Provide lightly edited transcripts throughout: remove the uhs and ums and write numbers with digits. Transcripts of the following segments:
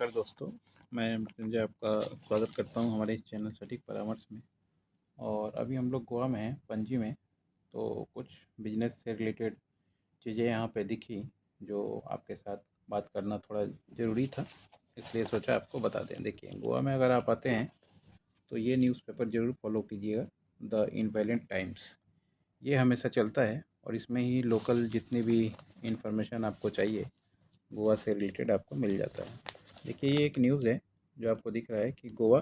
नमस्कार दोस्तों, मैं मृत्युंजय आपका स्वागत करता हूं हमारे इस चैनल सटीक परामर्श में। और अभी हम लोग गोवा में हैं, पणजी में। तो कुछ बिजनेस से रिलेटेड चीज़ें यहाँ पे दिखी जो आपके साथ बात करना थोड़ा ज़रूरी था, इसलिए सोचा आपको बता दें। देखिए, गोवा में अगर आप आते हैं तो ये न्यूज़पेपर ज़रूर फॉलो कीजिएगा, द इंडिपेंडेंट टाइम्स। ये हमेशा चलता है और इसमें ही लोकल जितनी भी इंफॉर्मेशन आपको चाहिए गोवा से रिलेटेड आपको मिल जाता है। देखिए, ये एक न्यूज़ है जो आपको दिख रहा है कि गोवा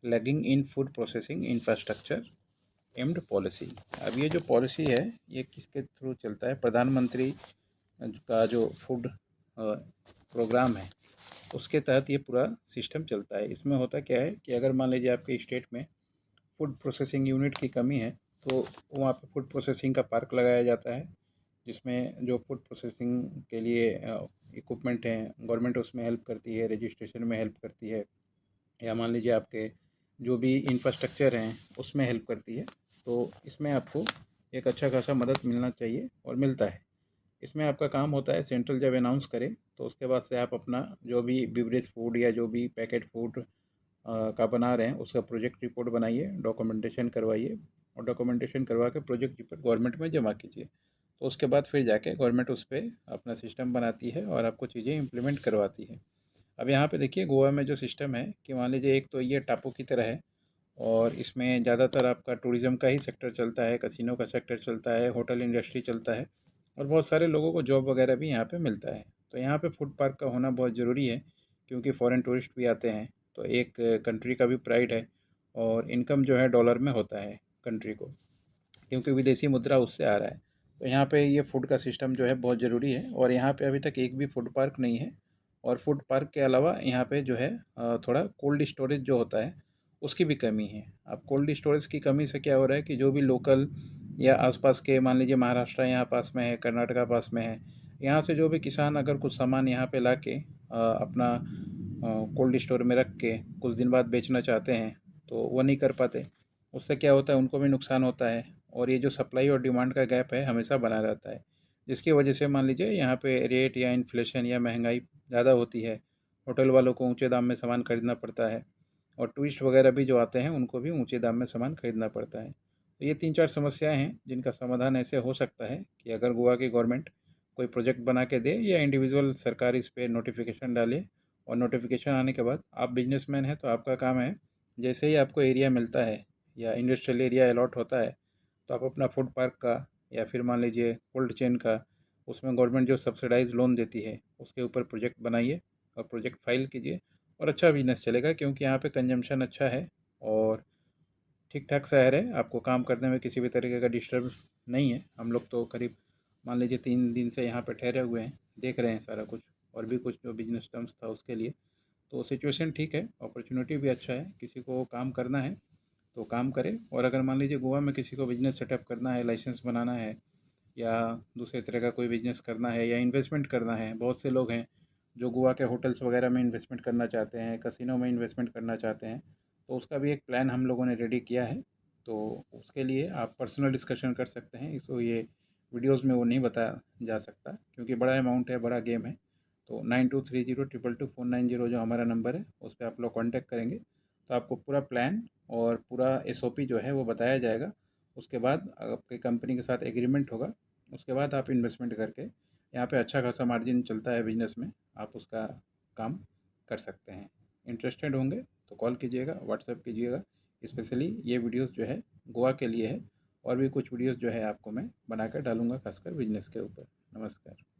लैगिंग इन food processing infrastructure aimed policy. अब ये जो पॉलिसी है ये किसके थ्रू चलता है? प्रधानमंत्री का जो फूड प्रोग्राम है उसके तहत ये पूरा सिस्टम चलता है। इसमें होता क्या है कि अगर मान लीजिए आपके स्टेट में फूड प्रोसेसिंग यूनिट की कमी है तो वहाँ पे फूड प्रोसेसिंग का पार्क लगाया जाता है, जिसमें जो फूड प्रोसेसिंग के लिए इक्विपमेंट हैं गवर्नमेंट उसमें हेल्प करती है, रजिस्ट्रेशन में हेल्प करती है, या मान लीजिए आपके जो भी इंफ्रास्ट्रक्चर हैं उसमें हेल्प करती है। तो इसमें आपको एक अच्छा खासा मदद मिलना चाहिए और मिलता है। इसमें आपका काम होता है, सेंट्रल जब अनाउंस करे तो उसके बाद से आप अपना जो भी बिवरेज फूड या जो भी पैकेट फूड का बना रहे हैं उसका प्रोजेक्ट रिपोर्ट बनाइए, डॉक्यूमेंटेशन करवाइए और डॉक्यूमेंटेशन करवा के प्रोजेक्ट रिपोर्ट गवर्नमेंट में जमा कीजिए। तो उसके बाद फिर जाके गवर्नमेंट उस पर अपना सिस्टम बनाती है और आपको चीज़ें इम्प्लीमेंट करवाती है। अब यहाँ पे देखिए, गोवा में जो सिस्टम है कि मान लीजिए एक तो ये टापू की तरह है और इसमें ज़्यादातर आपका टूरिज़्म का ही सेक्टर चलता है, कसिनो का सेक्टर चलता है, होटल इंडस्ट्री चलता है और बहुत सारे लोगों को जॉब वगैरह भी यहाँ पे मिलता है। तो यहाँ पे फूड पार्क का होना बहुत ज़रूरी है, क्योंकि फ़ॉरेन टूरिस्ट भी आते हैं तो एक कंट्री का भी प्राइड है और इनकम जो है डॉलर में होता है कंट्री को, क्योंकि विदेशी मुद्रा उससे आ रहा है। तो यहाँ पे ये फूड का सिस्टम जो है बहुत ज़रूरी है और यहाँ पे अभी तक एक भी फूड पार्क नहीं है। और फूड पार्क के अलावा यहाँ पे जो है थोड़ा कोल्ड स्टोरेज जो होता है उसकी भी कमी है। अब कोल्ड स्टोरेज की कमी से क्या हो रहा है कि जो भी लोकल या आसपास के, मान लीजिए महाराष्ट्र यहाँ पास में है, कर्नाटका पास में है, यहाँ से जो भी किसान अगर कुछ सामान यहाँ पे ला के अपना कोल्ड स्टोर में रख के कुछ दिन बाद बेचना चाहते हैं तो वो नहीं कर पाते। उससे क्या होता है, उनको भी नुकसान होता है और ये जो सप्लाई और डिमांड का गैप है हमेशा बना रहता है, जिसकी वजह से मान लीजिए यहाँ पे रेट या इन्फ्लेशन या महंगाई ज़्यादा होती है। होटल वालों को ऊंचे दाम में सामान खरीदना पड़ता है और टूरिस्ट वगैरह भी जो आते हैं उनको भी ऊंचे दाम में सामान खरीदना पड़ता है। तो ये 3-4 समस्याएं हैं जिनका समाधान ऐसे हो सकता है कि अगर गोवा की गवर्नमेंट कोई प्रोजेक्ट बना के दे या इंडिविजुअल सरकार इस पर नोटिफिकेशन डाले। और नोटिफिकेशन आने के बाद आप बिजनेसमैन हैं तो आपका काम है, जैसे ही आपको एरिया मिलता है या इंडस्ट्रियल एरिया अलॉट होता है तो आप अपना फूड पार्क का या फिर मान लीजिए कोल्ड चेन का, उसमें गवर्नमेंट जो सब्सिडाइज लोन देती है उसके ऊपर प्रोजेक्ट बनाइए और प्रोजेक्ट फाइल कीजिए और अच्छा बिजनेस चलेगा, क्योंकि यहाँ पे कंजम्पशन अच्छा है और ठीक ठाक शहर है। आपको काम करने में किसी भी तरीके का डिस्टर्ब नहीं है। हम लोग तो करीब मान लीजिए 3 दिन से यहाँ पे ठहरे हुए हैं, देख रहे हैं सारा कुछ और भी कुछ जो बिजनेस टर्म्स था उसके लिए। तो सिचुएशन ठीक है, अपॉर्चुनिटी भी अच्छा है, किसी को काम करना है तो काम करे। और अगर मान लीजिए गोवा में किसी को बिजनेस सेटअप करना है, लाइसेंस बनाना है या दूसरे तरह का कोई बिजनेस करना है या इन्वेस्टमेंट करना है, बहुत से लोग हैं जो गोवा के होटल्स वगैरह में इन्वेस्टमेंट करना चाहते हैं, कसिनो में इन्वेस्टमेंट करना चाहते हैं, तो उसका भी एक प्लान हम लोगों ने रेडी किया है। तो उसके लिए आप पर्सनल डिस्कशन कर सकते हैं, इसको ये वीडियोस में वो नहीं बताया जा सकता क्योंकि बड़ा अमाउंट है, बड़ा गेम है। तो 9230222490 जो हमारा नंबर है उस पर आप लोग कॉन्टैक्ट करेंगे तो आपको पूरा प्लान और पूरा एसओपी जो है वो बताया जाएगा। उसके बाद आपकी कंपनी के साथ एग्रीमेंट होगा, उसके बाद आप इन्वेस्टमेंट करके, यहाँ पे अच्छा खासा मार्जिन चलता है बिजनेस में, आप उसका काम कर सकते हैं। इंटरेस्टेड होंगे तो कॉल कीजिएगा, व्हाट्सएप कीजिएगा। स्पेशली ये वीडियोस जो है गोवा के लिए है और भी कुछ वीडियोस जो है आपको मैं बनाकर डालूँगा खासकर बिजनेस के ऊपर। नमस्कार।